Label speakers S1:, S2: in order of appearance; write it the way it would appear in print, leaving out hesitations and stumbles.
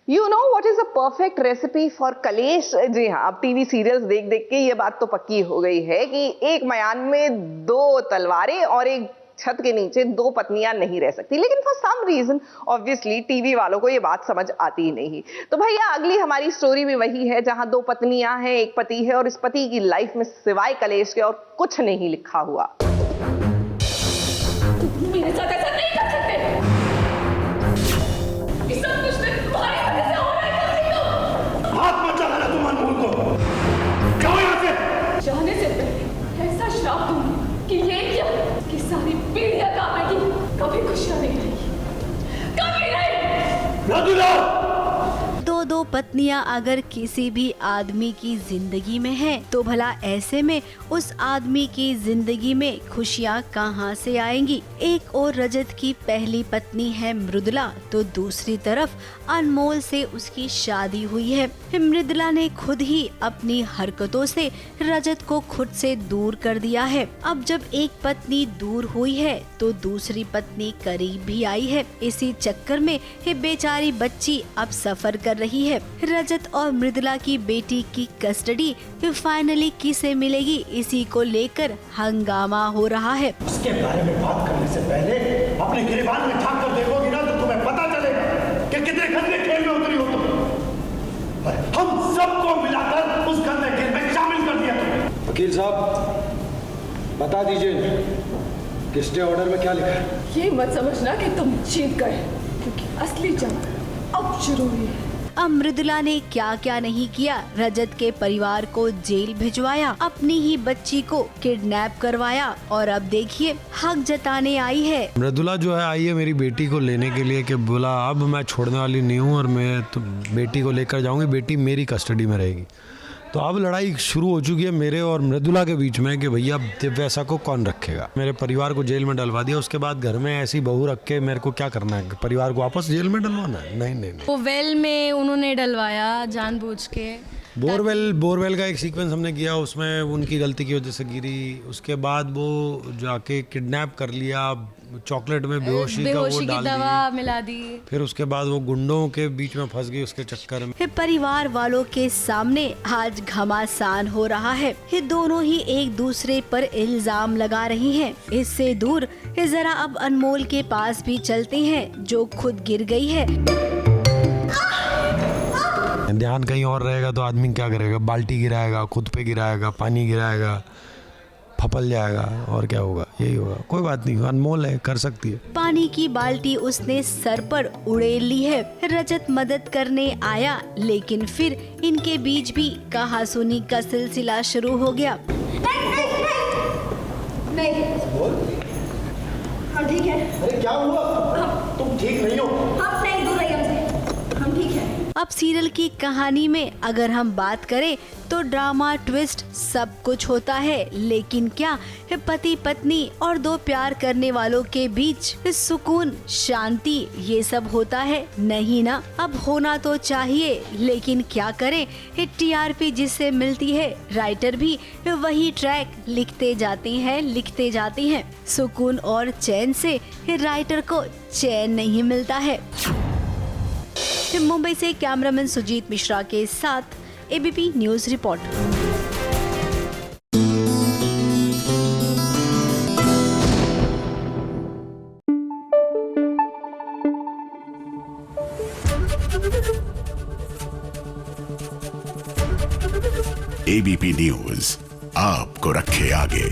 S1: You know what is a perfect recipe for कलेश? जी हाँ, अब टीवी सीरियल्स देख देख के ये बात तो पक्की हो गई है कि एक मयान में दो तलवारें और एक छत के नीचे दो पत्नियां नहीं रह सकती। लेकिन for some reason obviously TV वालों को ये बात समझ आती ही नहीं। तो भैया अगली हमारी स्टोरी भी वही है, जहां दो पत्नियां हैं, एक पति है और इस पति की लाइफ में सिवाय कलेश के और कुछ नहीं लिखा हुआ।
S2: मेरे साथ ऐसा नहीं कर सकते। ये सब कुछ तुम्हारी वजह से हो रहा है।
S3: हाथ मत लगाना तुम अनमोल को। जाओ यहाँ से।
S2: जाने से पहले ऐसा श्राप दूंगी कि ये क्या कि सारी पीढ़ियां काटेगी, कभी खुशियां नहीं रहेगी, कभी नहीं।
S3: रघुला,
S4: दो पत्नियां अगर किसी भी आदमी की जिंदगी में है तो भला ऐसे में उस आदमी की जिंदगी में खुशियां कहां से आएंगी। एक और रजत की पहली पत्नी है मृदुला, तो दूसरी तरफ अनमोल से उसकी शादी हुई है। मृदुला ने खुद ही अपनी हरकतों से रजत को खुद से दूर कर दिया है। अब जब एक पत्नी दूर हुई है तो दूसरी पत्नी करीब भी आई है। इसी चक्कर में ये बेचारी बच्ची अब सफर कर रही है। रजत और मृदुला की बेटी की कस्टडी फाइनली किसे मिलेगी, इसी को लेकर हंगामा हो रहा है।
S3: उसके बारे में बात करने से पहले अपने गिरबान में झांक कर देखोगी ना तो तुम्हें पता चलेगा कि कितने गंदे खेल में उतरी हो तुम। पर हम सबको मिलाकर उस गंदे खेल में शामिल कर दिया तुमने।
S5: वकील साहब बता दीजिए किसने ऑर्डर में क्या लिखा है?
S2: ये मत समझना कि तुम जीत गए, क्योंकि असली जंग अब शुरू हुई है।
S4: अब मृदुला ने क्या क्या नहीं किया। रजत के परिवार को जेल भिजवाया, अपनी ही बच्ची को किडनैप करवाया और अब देखिए हक जताने आई है।
S6: मृदुला जो है आई है मेरी बेटी को लेने के लिए कि बोला अब मैं छोड़ने वाली नहीं हूँ और मैं तो बेटी को लेकर जाऊंगी, बेटी मेरी कस्टडी में रहेगी। तो अब लड़ाई शुरू हो चुकी है मेरे और मृदुला के बीच में कि भैया दिव्यसा को कौन रखेगा। मेरे परिवार को जेल में डलवा दिया, उसके बाद घर में ऐसी बहू रख के मेरे को क्या करना है? परिवार को वापस जेल में डलवाना है? नहीं नहीं नहीं।
S7: वो वेल में उन्होंने डलवाया जानबूझ के।
S6: बोरवेल का एक सीक्वेंस हमने किया, उसमें उनकी गलती की वजह से गिरी। उसके बाद वो जाके किडनैप कर लिया, चॉकलेट में बेहोशी का वो डाल दी,
S7: दवा मिला दी।
S6: फिर उसके बाद वो गुंडों के बीच में फंस गई उसके चक्कर में।
S4: फिर परिवार वालों के सामने आज घमासान हो रहा है। ये दोनों ही एक दूसरे पर इल्जाम लगा रही हैं। इससे दूर जरा अब अनमोल के पास भी चलते हैं, जो खुद गिर गई है।
S6: ध्यान कहीं और रहेगा तो आदमी क्या करेगा? बाल्टी गिराएगा, खुद पे गिराएगा, पानी गिराएगा, फपल जाएगा और क्या होगा? यही होगा। कोई बात नहीं, अनमोल है, कर सकती है।
S4: पानी की बाल्टी उसने सर पर उड़ेल ली है। रजत मदद करने आया, लेकिन फिर इनके बीच भी कहासुनी का सिलसिला शुरू हो गया।
S2: नहीं, हम ठीक है।
S3: अरे क्या हुआ? तुम ठीक नहीं हो?
S2: हम नहीं, दूर रहिए हमसे, हम ठीक है।
S4: अब सीरियल की कहानी में अगर हम बात करें तो ड्रामा ट्विस्ट सब कुछ होता है, लेकिन क्या पति पत्नी और दो प्यार करने वालों के बीच सुकून शांति ये सब होता है? नहीं ना। अब होना तो चाहिए, लेकिन क्या करें, टीआरपी जिससे मिलती है राइटर भी वही ट्रैक लिखते जाते हैं। सुकून और चैन से राइटर को चैन नहीं मिलता है। मुंबई से कैमरामैन सुजीत मिश्रा के साथ ABP news report.
S8: ABP news आपको रखे आगे।